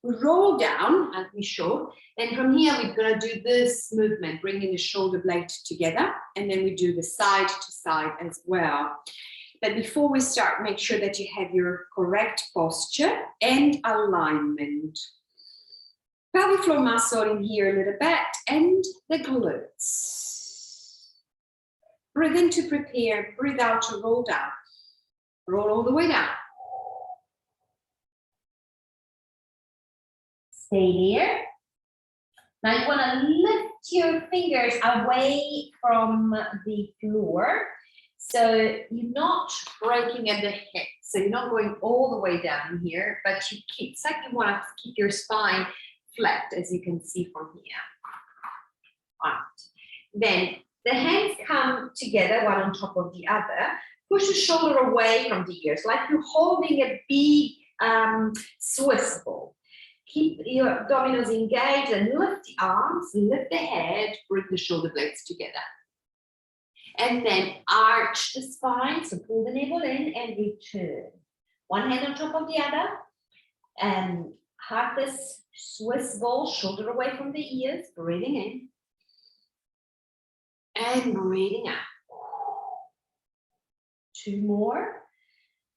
We roll down, as we showed, and from here we're going to do this movement, bringing the shoulder blade together, and then we do the side to side as well. But before we start, make sure that you have your correct posture and alignment. Pelvic floor muscle in here a little bit, and the glutes. Breathe in to prepare, breathe out to roll down. Roll all the way down. Stay here. Now you want to lift your fingers away from the floor. So you're not breaking at the hip. So you're not going all the way down here, but you keep, it's like you want to keep your spine flat, as you can see from here. All right. Then the hands come together, one on top of the other. Push the shoulder away from the ears, like you're holding a big Swiss ball. Keep your abdominals engaged and lift the arms, lift the head, bring the shoulder blades together. And then arch the spine, so pull the navel in and return. One hand on top of the other. And have this Swiss ball, shoulder away from the ears, breathing in. And breathing out. 2 more.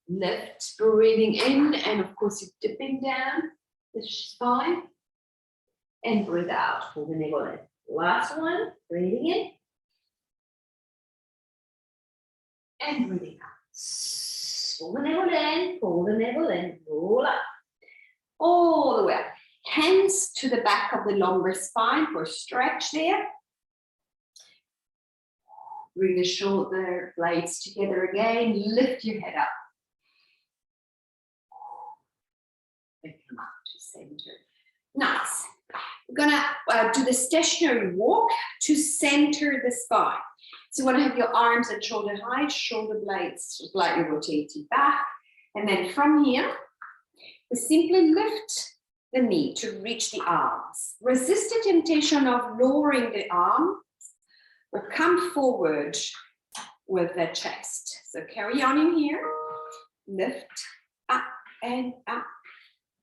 Lift, breathing in, and of course you're dipping down the spine. And breathe out, pull the navel in. Last one, breathing in. And breathing out. Pull the navel in, roll up. All the way up. Hands to the back of the lumbar spine for a stretch there. Bring the shoulder blades together again. Lift your head up. And come up to center. Nice. We're gonna do the stationary walk to center the spine. So you want to have your arms at shoulder height, shoulder blades slightly rotated back. And then from here, we simply lift the knee to reach the arms. Resist the temptation of lowering the arm, but come forward with the chest. So carry on in here. Lift, up and up,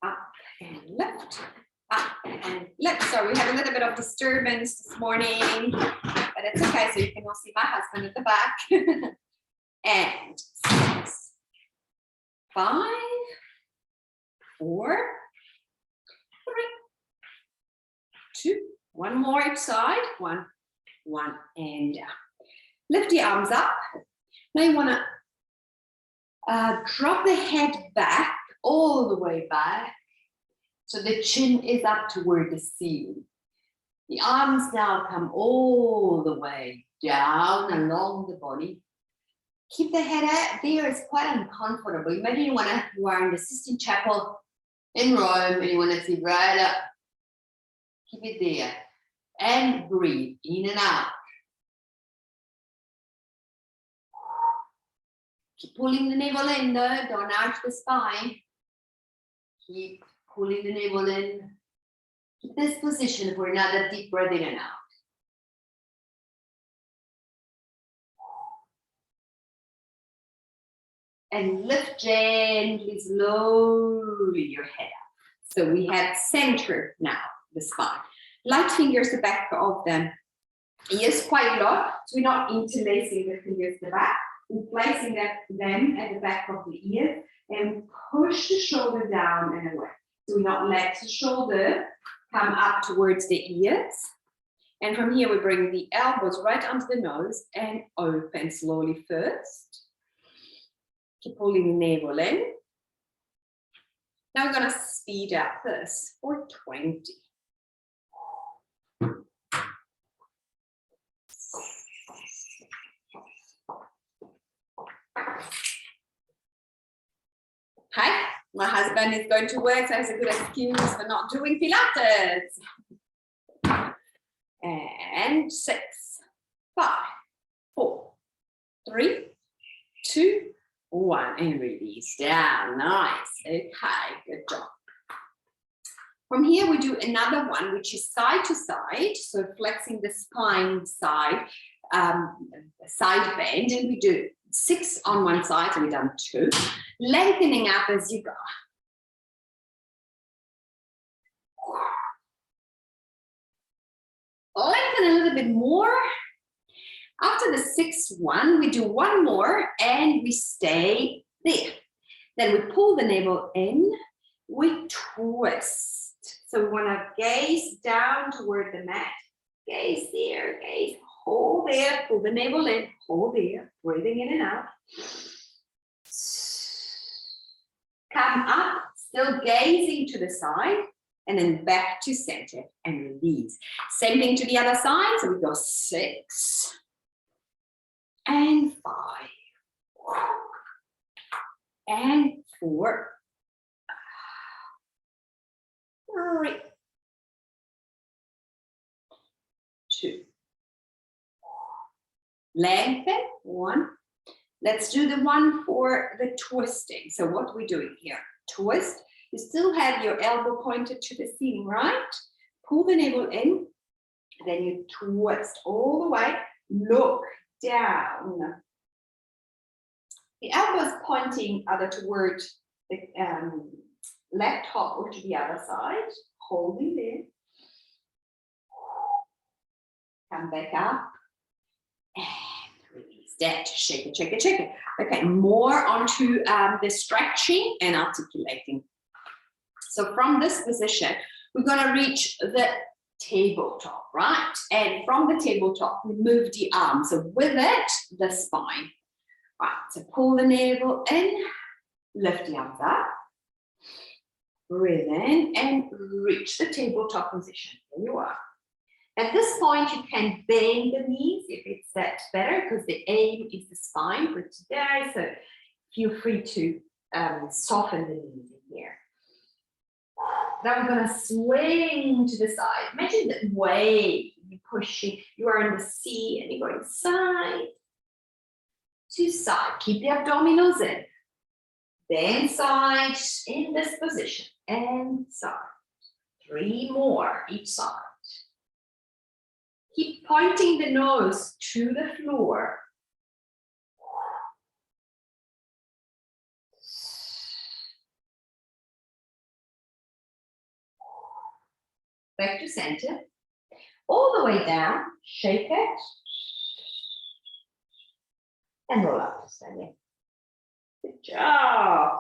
up and lift, up and lift. So we have a little bit of disturbance this morning, but it's okay. So you can all see my husband at the back. And 6, 5, 4, 3, 2, 1 more each side, 1, and down. Lift the arms up. Now you want to drop the head back, all the way back, so the chin is up toward the ceiling. The arms now come all the way down along the body. Keep the head out there, it's quite uncomfortable. Imagine you are in the Sistine Chapel in Rome and you want to see right up. Keep it there. And breathe in and out. Keep pulling the navel in though, don't arch the spine. Keep pulling the navel in. Keep this position for another deep breath in and out. And lift gently, slowly your head up. So we have center now, the spine. Light fingers the back of them. Ears quite low, so we're not interlacing the fingers at the back. We're placing them at the back of the ears and push the shoulder down and away. So we not let the shoulder come up towards the ears. And from here, we bring the elbows right onto the nose and open slowly first. Keep pulling the navel in. Now we're going to speed up this for 20. Hi, my husband is going to work, so it's a good excuse for not doing Pilates. And 6, 5, 4, 3, 2, 1, and release down. Nice. Okay, good job. From here, we do another one, which is side to side. So flexing the spine side bend, and we do 6 on one side, so we've done 2. Lengthening up as you go. and a little bit more. After the 6-1, we do one more and we stay there. Then we pull the navel in, we twist. So we want to gaze down toward the mat. Gaze there, gaze, hold there, pull the navel in, hold there, breathing in and out. Come up, still gazing to the side, and then back to center and release. Same thing to the other side. So we go 6 and 5 and 4, 3, 2. Lengthen, 1. Let's do the one for the twisting. So what we're doing here, twist. You still have your elbow pointed to the ceiling, right? Pull the navel in, then you twist all the way, look down. The elbow is pointing either toward the left top or to the other side, holding there. Come back up and release that. Shake it, shake it, shake it. Okay, more onto the stretching and articulating. So from this position, we're going to reach the tabletop, right? And from the tabletop, we move the arm. So with it, the spine. Right, so pull the navel in, lift the arms up, breathe in, and reach the tabletop position. There you are. At this point, you can bend the knees if that's better, because the aim is the spine for today. So feel free to soften the knees in here. Then we're going to swing to the side. Imagine that wave. You're pushing, you are in the sea and you're going side to side. Keep the abdominals in. Then side in this position and side. 3 more each side. Keep pointing the nose to the floor. Back to center. All the way down. Shake it. And roll up to standing. Good job.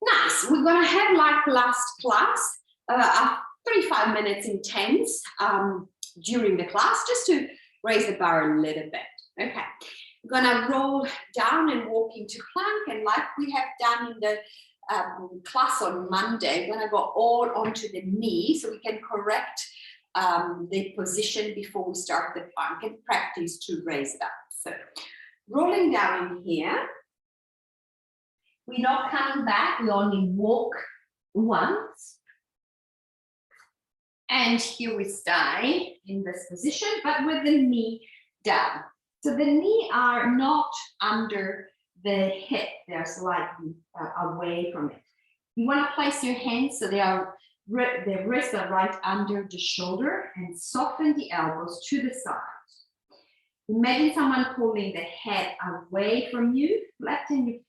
Nice. We're going to have like last class, 35 minutes intense during the class, just to raise the bar a little bit. Okay. We're going to roll down and walk into plank, and like we have done in the class on Monday, we're going to go all onto the knee so we can correct the position before we start the plank and practice to raise it up. So rolling down in here. We're not coming back, we only walk once. And here we stay in this position, but with the knee down. So the knee are not under the hip, they're slightly away from it. You want to place your hands so the wrists are right under the shoulder, and soften the elbows to the side. Imagine someone pulling the head away from you, flatten your feet.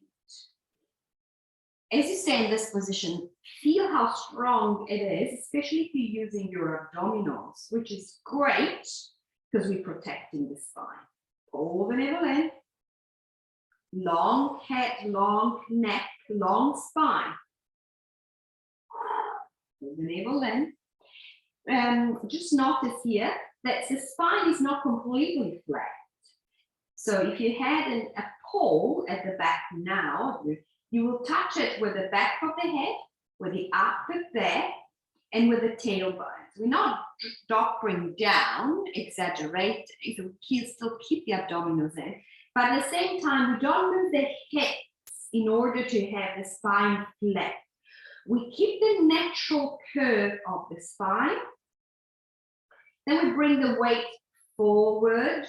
As you stay in this position, feel how strong it is, especially if you're using your abdominals, which is great because we're protecting the spine. Pull the navel in. Long head, long neck, long spine. Pull the navel in. Just notice here that the spine is not completely flat. So if you had a pole at the back now, you will touch it with the back of the head, with the upper back, and with the tailbone. We're not doctoring down, exaggerating, so we still keep the abdominals in, but at the same time, we don't move the hips in order to have the spine flat. We keep the natural curve of the spine. Then we bring the weight forward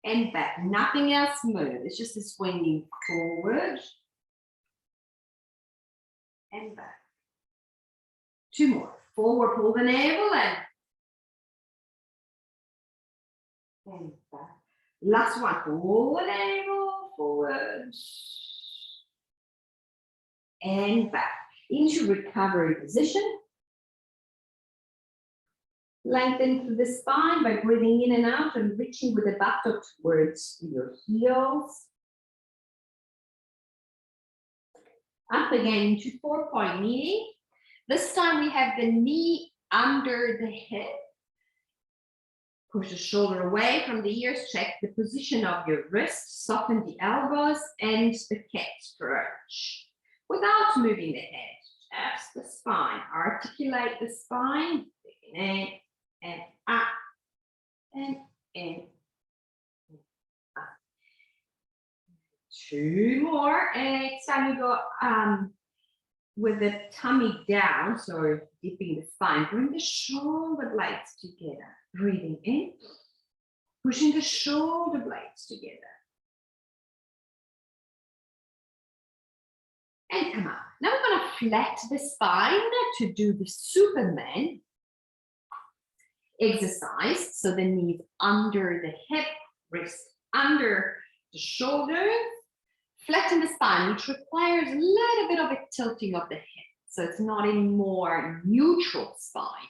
and back. Nothing else moves. It's just a swinging forward and back. 2 more. Forward, pull the navel in. And back. Last one. Pull the navel forward and back into recovery position. Lengthen through the spine by breathing in and out and reaching with the buttock towards your heels. Up again into 4-point kneeling. This time we have the knee under the hip. Push the shoulder away from the ears. Check the position of your wrist. Soften the elbows and the cat stretch without moving the head. Just the spine. Articulate the spine. In and up and in. Up. 2 more. And next time you go with the tummy down, so dipping the spine, bring the shoulder blades together. Breathing in, pushing the shoulder blades together. And come up. Now we're going to flat the spine to do the Superman exercise. So the knees under the hip, wrist under the shoulders. Flatten the spine, which requires a little bit of a tilting of the hip. So it's not any more neutral spine.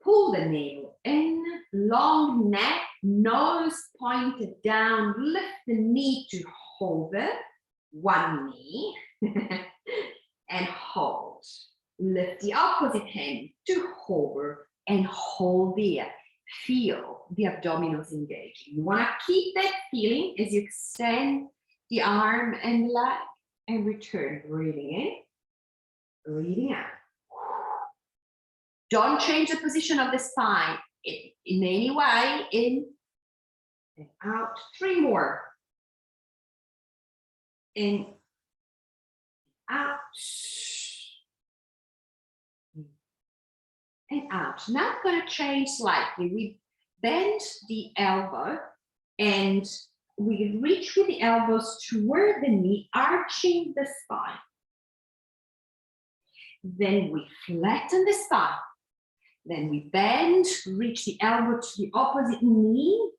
Pull the navel in, long neck, nose pointed down, lift the knee to hover, one knee, and hold. Lift the opposite hand to hover and hold there. Feel the abdominals engaging. You want to keep that feeling as you extend the arm and leg and return. Breathing in, breathing out. Don't change the position of the spine in any way. In and out. 3 more. In, out, and out. Now I'm going to change slightly. We bend the elbow and we reach with the elbows toward the knee, arching the spine. Then we flatten the spine. Then we bend, reach the elbow to the opposite knee,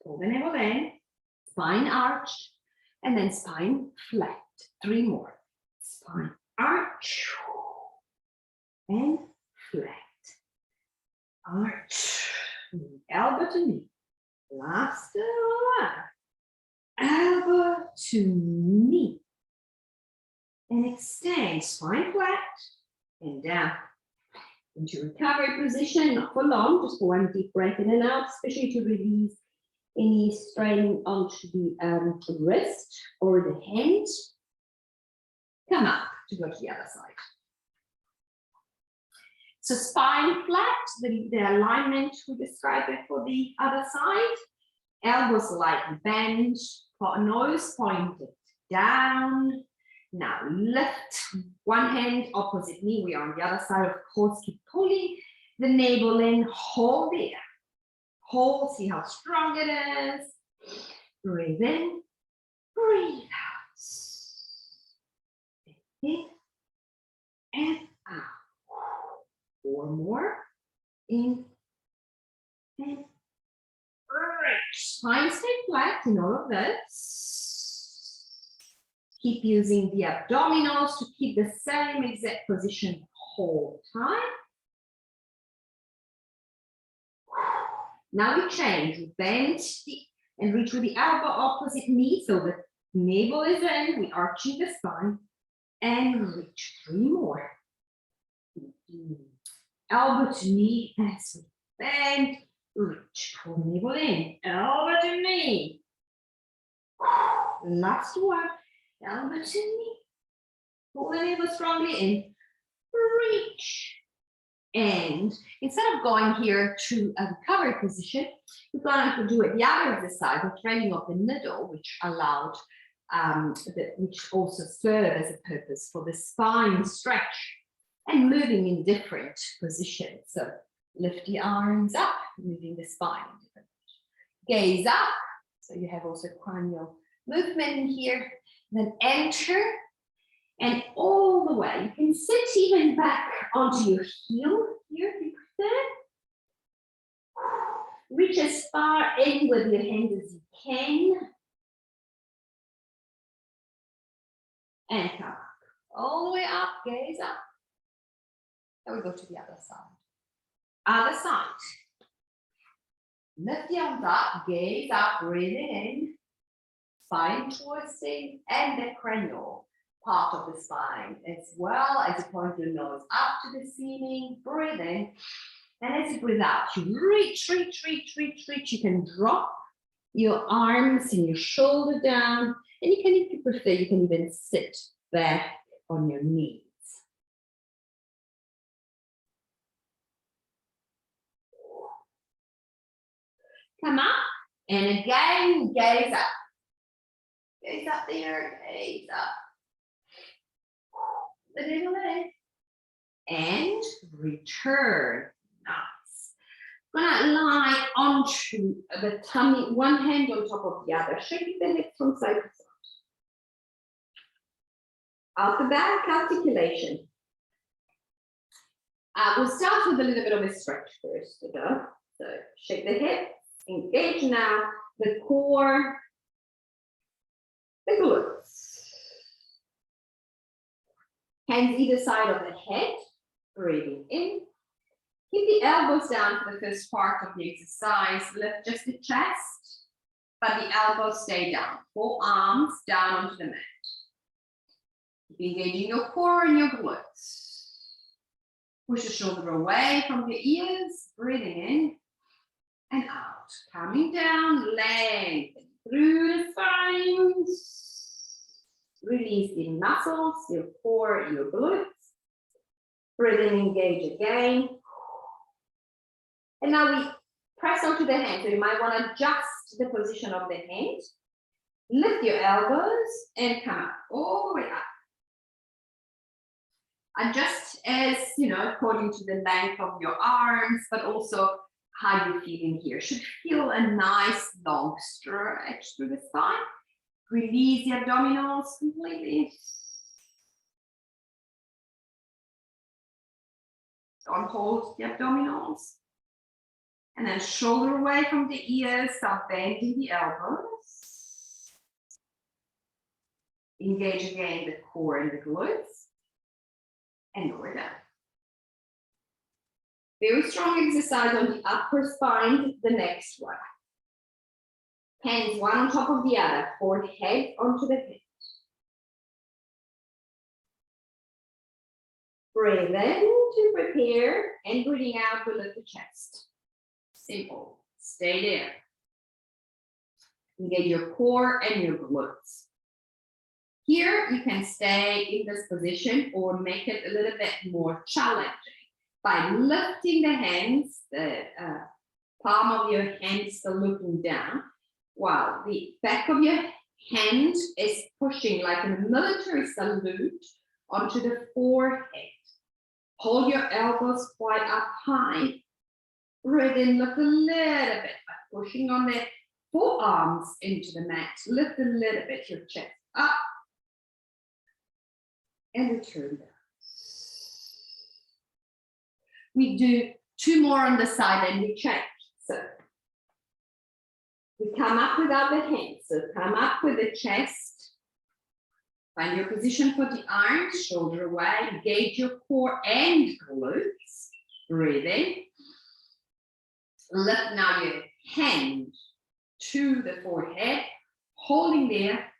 pull the navel in, spine arched, and then spine flat. 3 more. Spine arch and flat. Arch, elbow to knee. Last one. Elbow to knee. And extend, spine flat and down. Into recovery position, not for long, just for 1 deep breath in and out, especially to release any strain onto the wrist or the hand. Come up to go to the other side. So spine flat, the alignment we described it for the other side. Elbows slightly bent, nose pointed down. Now lift one hand, opposite knee. We are on the other side, of course. Keep pulling the navel in. Hold there. Hold. See how strong it is. Breathe in. Breathe out. In and out. 4 more. In and reach. Spine stay flat in all of this. Keep using the abdominals to keep the same exact position the whole time. Now we change. We bend and reach with the elbow opposite knee. So the navel is in. We arching the spine and reach. 3 more. Elbow to knee as we bend. Reach. Pull the navel in. Elbow to knee. Last one. Elbow to knee. Pull the navel strongly in. Reach. And instead of going here to a recovery position, we're going to do it the other exercise, the training of the middle, which allowed, which also served as a purpose for the spine stretch and moving in different positions. So lift the arms up, moving the spine in different positions. Gaze up, so you have also cranial movement in here. Then enter, and all the way. You can sit even back onto your heel here if you prefer. Reach as far in with your hands as you can. And come up. All the way up, gaze up. And we go to the other side. Other side. Lift the arms up, gaze up, breathing in. Spine twisting and the cranial part of the spine, as well as you point your nose up to the ceiling, breathe in. And as you breathe out, you reach. You can drop your arms and your shoulder down. And you can, if you prefer, you can even sit back on your knees. Come up, and again, gaze up. Gaze up there, gaze up. The little leg. And return. Nice. Gonna lie onto the tummy, one hand on top of the other. Shake the hips from side to side. Out the back, articulation. We'll start with a little bit of a stretch first. So shake the hips, engage now the core, the glutes. Hands either side of the head, breathing in. Keep the elbows down for the first part of the exercise. Lift just the chest, but the elbows stay down. Forearms down onto the mat. Keep engaging your core and your glutes. Push the shoulder away from the ears, breathing in and out. Coming down, lengthen through the spine. Release the muscles, your core, your glutes. Breathe in, engage again. And now we press onto the hand. So you might want to adjust the position of the hand. Lift your elbows and come up, all the way up. Adjust as, according to the length of your arms, but also how you're feeling here. Should feel a nice long stretch through the spine. Release the abdominals completely. Don't hold the abdominals. And then shoulder away from the ears, start bending the elbows. Engage again the core and the glutes. And lower down. Very strong exercise on the upper spine, the next one. Hands one on top of the other, forehead onto the head. Breathe in to prepare, and breathing out to lift the chest. Simple. Stay there. Engage your core and your glutes. Here, you can stay in this position or make it a little bit more challenging by lifting the hands, the palm of your hand still looking down, while the back of your hand is pushing like a military salute onto the forehead. Hold your elbows quite up high. Breathe in, lift a little bit, by pushing on the forearms into the mat. Lift a little bit your chest up. And return down. We do two more on the side and we change. So we come up without the hands. So come up with the chest. Find your position for the arms, shoulder away. Engage your core and glutes. Breathe in. Lift now your hand to the forehead, holding there.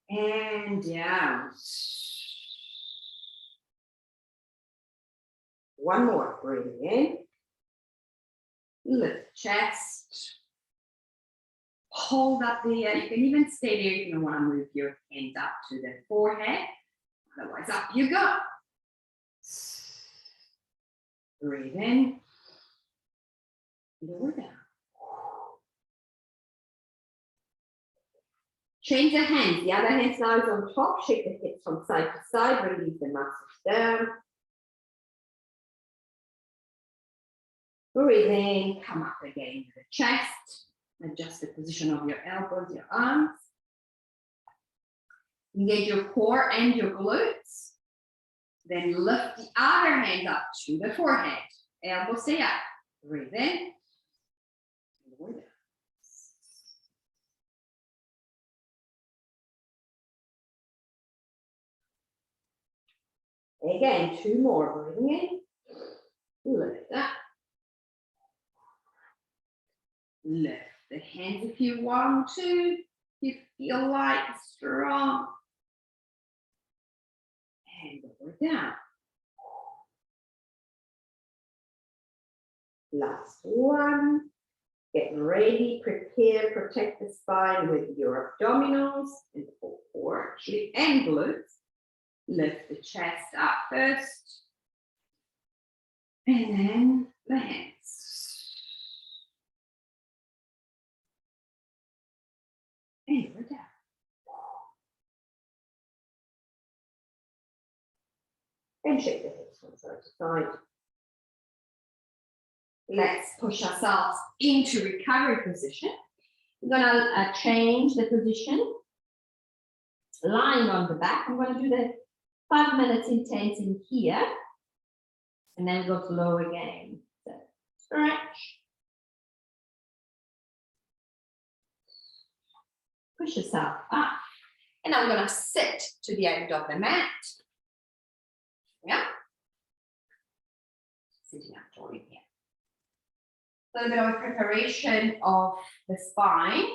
And down. One more, breathing in. Lift chest. Hold up there. You can even stay there if you don't want to move your hands up to the forehead. Otherwise, up you go. Breathe in. Lower down. Change the hands. The other hand now is on top. Shake the hips from side to side. Release the muscles down. Breathe in. Come up again to the chest. Adjust the position of your elbows, your arms. Engage your core and your glutes. Then lift the other hand up to the forehead. Elbows stay up. Breathe in. Lower down. Again, 2 more, breathing in, lift up. Lift the hands if you want to, if you feel like strong. And lower down. Last one. Get ready, prepare, protect the spine with your abdominals and or actually and glutes. Lift the chest up first. And then the hands. And we're down. And shake the hips from side to side. Let's push ourselves into recovery position. We're gonna change the position. Lying on the back. I'm gonna do the 5 minutes intense in here. And then go slow again. So stretch. Push yourself up. And I'm gonna sit to the end of the mat. Yeah. Sitting up toward here. A little bit of a preparation of the spine.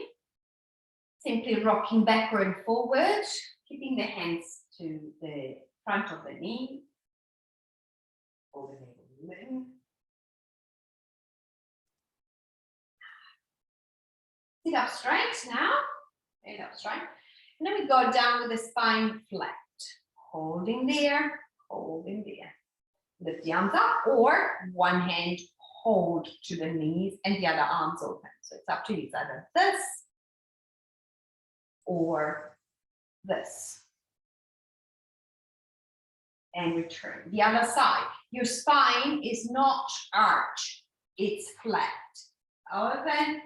Simply rocking backward and forward, keeping the hands to the front of the knee. Over the limb. Sit up straight now. Sit up straight. And then we go down with the spine flat. Holding there, holding there. Lift the arms up, or one hand hold to the knees and the other arms open. So it's up to you. It's either this or this. And return. The other side. Your spine is not arched. It's flat. Open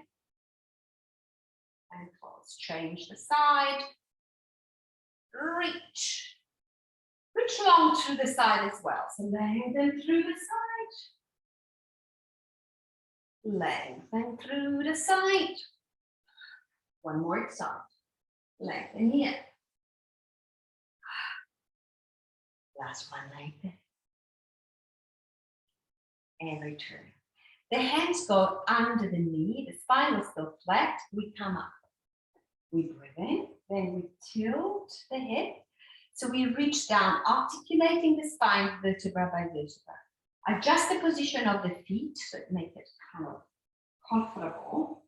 and close. Change the side. Reach. Reach long through the side as well. So lengthen through the side. Lengthen through the side. One more side. Lengthen here. Last one, lengthen. And return. The hands go under the knee. The spine is still flat. We come up. We breathe in. Then we tilt the head. So we reach down, articulating the spine vertebra by vertebra. Adjust the position of the feet so it makes it kind of comfortable.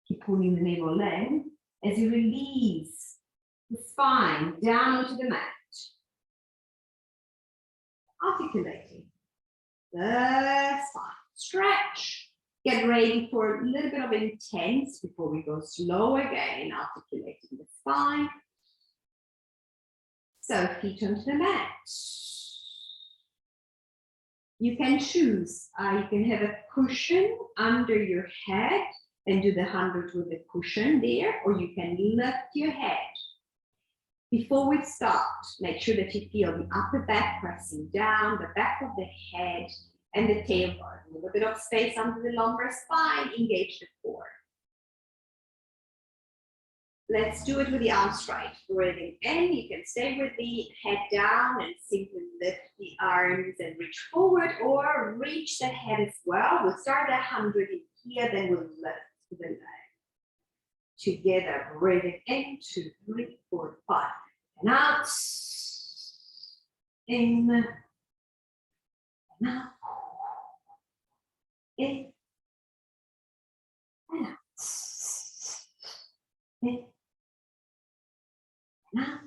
Keep pulling the navel in as you release the spine down onto the mat. Articulating the spine. Stretch. Get ready for a little bit of intense before we go slow again, articulating the spine. So feet onto the mat. You can choose. You can have a cushion under your head and do the 100 with the cushion there, or you can lift your head. Before we start, make sure that you feel the upper back pressing down, the back of the head, and the tailbone. A little bit of space under the lumbar spine, engage the core. Let's do it with the arms straight. Breathing in, you can stay with the head down and simply lift the arms and reach forward, or reach the head as well. We'll start at 100 in here, then we'll lift the leg. Together, breathing in, 2, 3, 4, 5. And out. In. And out. In. And out. In. And out.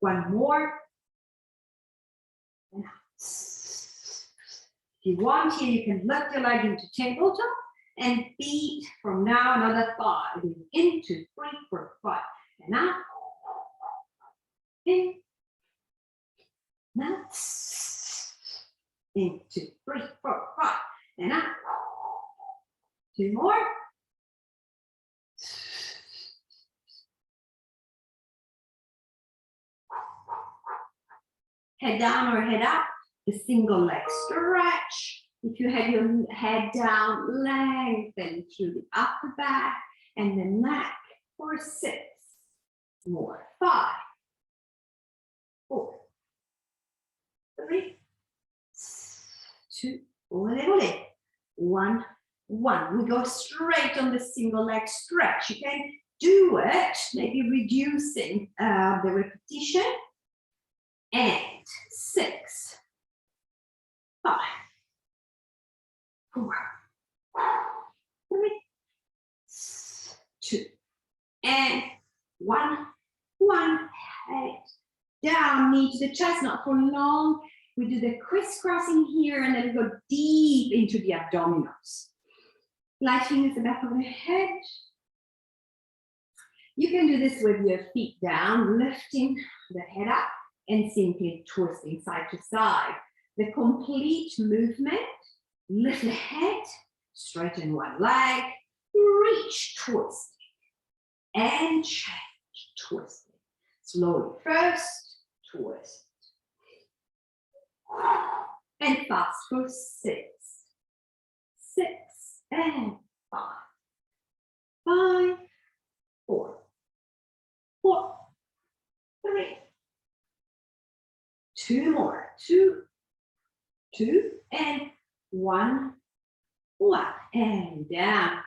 One more. And out. If you want here, you can lift your leg into tabletop and feet from now another 5. In, 2, 3, 4, 5. And out. In. And out. In, 2, 3, 4, 5. And out. 2 more. Head down or head up, the single leg stretch. If you have your head down, lengthen through the upper back and the neck for 6 more. 5, 4, 2, ole, ole. 1, 1. We go straight on the single leg stretch. You can do it, maybe reducing the repetition. And 6, 5, 4, 3, 2, and 1, 1. Head down, knee to the chest, not for long. We do the crisscrossing here and then go deep into the abdominals. Light fingers the back of the head. You can do this with your feet down, lifting the head up and simply twisting side to side. The complete movement, lift the head, straighten one leg, reach, twisting, and change, twisting. Slowly first, twist. And fast for 6, 6, and 5, 5, 4, 4, 3, 2 more, 2, 2, and 1, 1, and down.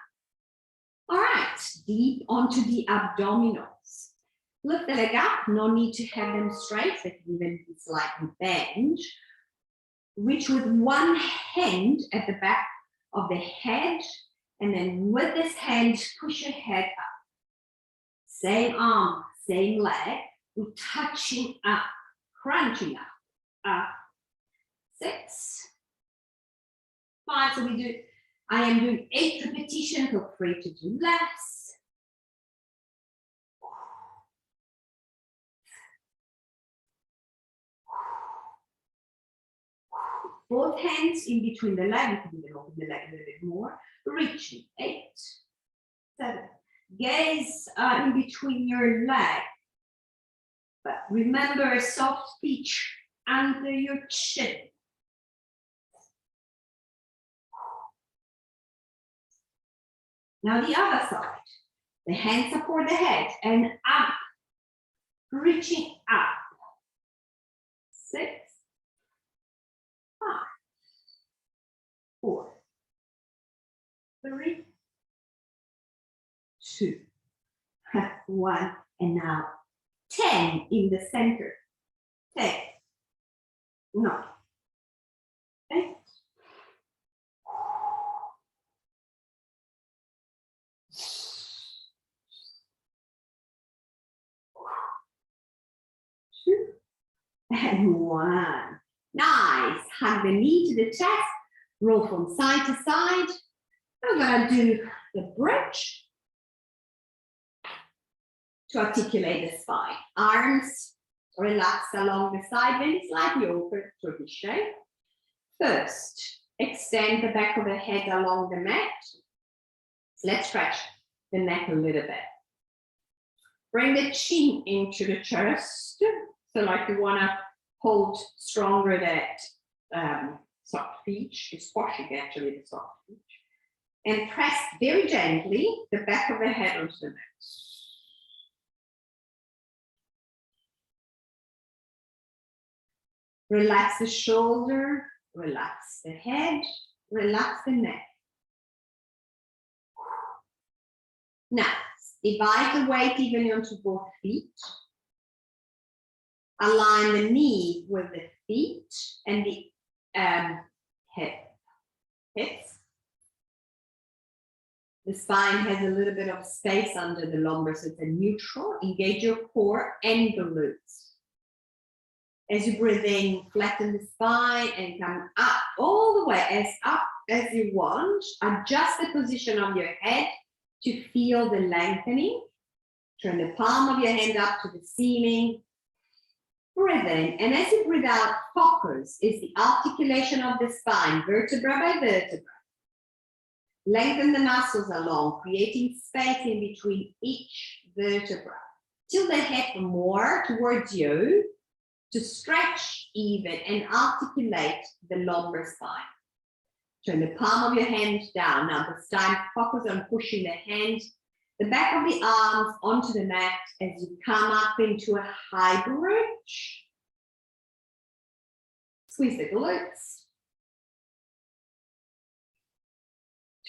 All right, deep onto the abdominals. Lift the leg up, no need to have them straight, they can even be slightly bent. Reach with one hand at the back of the head, and then with this hand, push your head up. Same arm, same leg, we're touching up, crunching up. 6, 5, so I am doing 8 repetitions, feel free to do less. Both hands in between the leg, you can even open the leg a little bit more. Reaching, 8, 7. Gaze in between your leg. But remember, a soft pitch under your chin. Now the other side. The hands support the head and up. Reaching up. 6, 5, 4, 3, 2, 1, and now 10 in the center. 10, 9, 8, 2, and 1. Nice. Hug the knee to the chest. Roll from side to side. I'm going to do the bridge to articulate the spine. Arms relax along the side, then slightly open to the shape. First, extend the back of the head along the mat. Let's stretch the neck a little bit. Bring the chin into the chest. So like you want to hold stronger that soft peach, is squashing actually the soft peach. And press very gently the back of the head onto the mat. Relax the shoulder, relax the head, relax the neck. Now, divide the weight evenly onto both feet. Align the knee with the feet and the hips. The spine has a little bit of space under the lumbar, so it's a neutral. Engage your core and the glutes. As you breathe in, flatten the spine and come up all the way, as up as you want. Adjust the position of your head to feel the lengthening. Turn the palm of your hand up to the ceiling. Breathe in, and as you breathe out, focus is the articulation of the spine, vertebra by vertebra. Lengthen the muscles along, creating space in between each vertebra. Tilt the head more towards you to stretch even and articulate the lumbar spine. Turn the palm of your hand down. Now this time, focus on pushing the hand, the back of the arms onto the mat as you come up into a high bridge. Squeeze the glutes.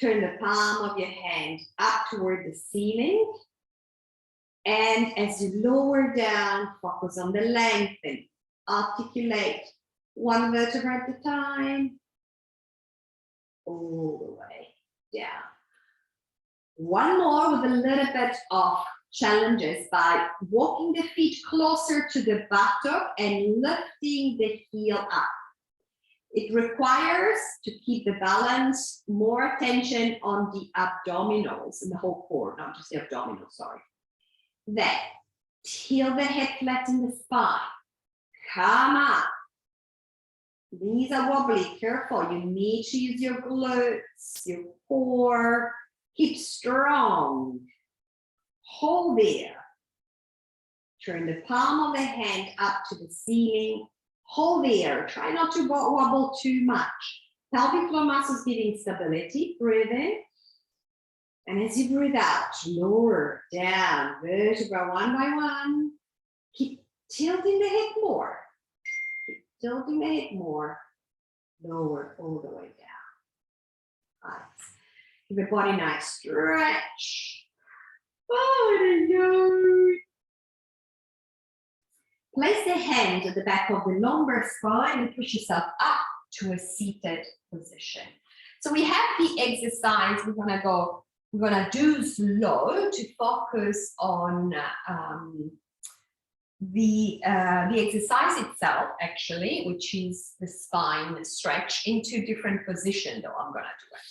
Turn the palm of your hand up toward the ceiling. And as you lower down, focus on the lengthening. Articulate one vertebra at a time. All the way down. One more with a little bit of challenges by walking the feet closer to the buttock and lifting the heel up. It requires to keep the balance, more attention on the abdominals and the whole core, not just the abdominals, sorry. Then, tilt the head, flatten the spine. Come up. Knees are wobbly, careful. You need to use your glutes, your core. Keep strong. Hold there. Turn the palm of the hand up to the ceiling. Hold there. Try not to wobble too much. Pelvic floor muscles giving stability. Breathe in. And as you breathe out, lower down, vertebra one by one. Keep tilting the head more. Keep tilting the head more. Lower all the way down. Nice. Give your body a nice stretch. Oh, there you go. Place the hand at the back of the lumbar spine and push yourself up to a seated position. So we have the exercise we're gonna do slow to focus on the exercise itself, actually, which is the spine stretch into different positions. Though I'm gonna do it.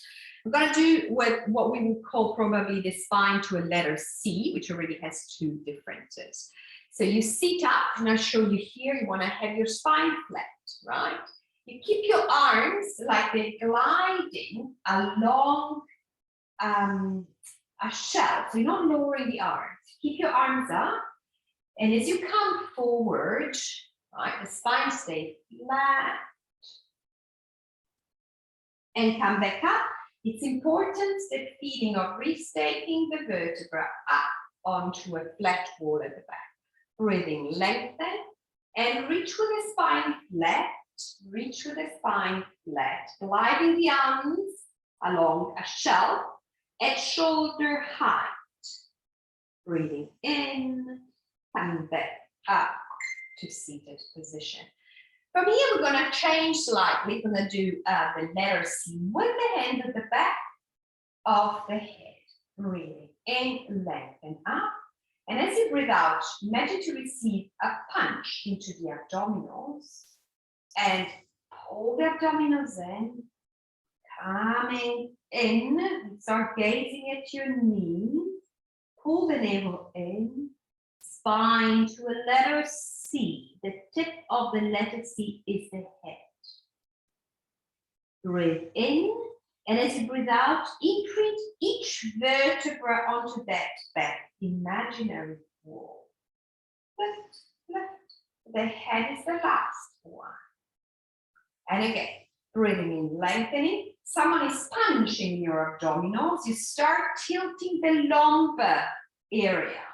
I'm gonna do what we would call probably the spine to a letter C, which already has two differences. So you sit up, and I'll show you here. You want to have your spine flat, right? You keep your arms like they're gliding along a shelf. So you're not lowering the arms. Keep your arms up. And as you come forward, right, the spine stays flat. And come back up. It's important, the feeling of restaking the vertebra up onto a flat wall at the back. Breathing, lengthen, and reach with the spine flat. Reach with the spine flat. Gliding the arms along a shelf at shoulder height. Breathing in, coming back up to seated position. From here, we're going to change slightly. We're going to do the letter C with the hand at the back of the head. Breathing in, lengthen up. And as you breathe out, imagine to receive a punch into the abdominals and pull the abdominals in, coming in, start gazing at your knees, pull the navel in, spine to a letter C. The tip of the letter C is the head. Breathe in, and as you breathe out, imprint each vertebra onto that back imaginary wall. Lift, lift. The head is the last one. And again, breathing in, lengthening. Someone is punching your abdominals. You start tilting the lumbar area,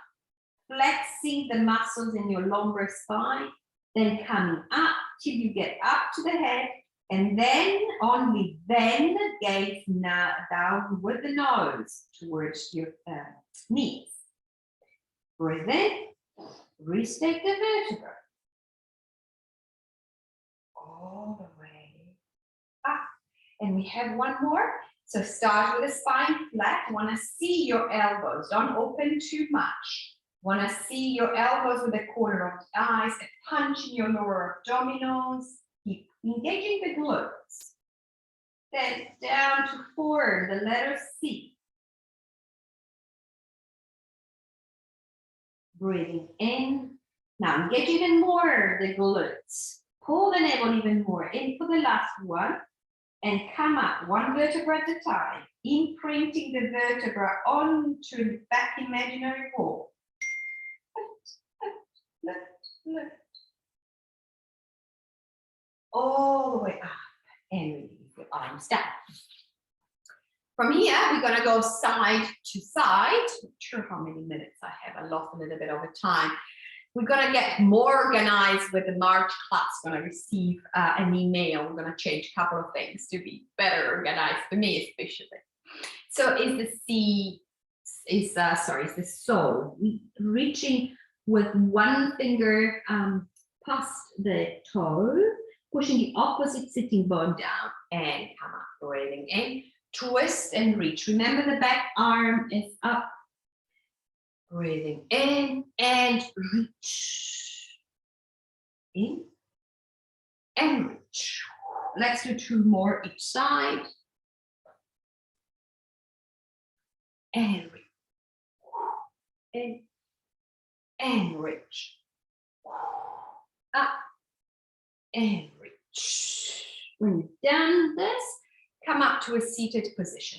flexing the muscles in your lumbar spine, then coming up till you get up to the head, and then, only then, gaze now down with the nose towards your knees. Breathe in, restake the vertebra. All the way up. And we have one more. So start with the spine flat. Want to see your elbows. Don't open too much. Want to see your elbows with the corner of the eyes, a punch in your lower abdominals. Keep engaging the glutes. Then down to forward, the letter C. Breathing in. Now engage even more the glutes. Pull the navel even more in for the last one. And come up one vertebra at a time, imprinting the vertebra onto the back imaginary wall. Lift, lift, lift. All the way up and release your arms down. From here, we're going to go side to side. Not sure how many minutes I have. I lost a little bit over time. We're going to get more organized with the March class. We're going to receive an email. We're going to change a couple of things to be better organized for me, especially. So is the sole reaching with one finger past the toe, pushing the opposite sitting bone down and come up, breathing in, twist and reach. Remember the back arm is up, breathing in and reach, in and reach. Let's do 2 more each side. And reach. In and reach. Up and reach. When you've done this, come up to a seated position.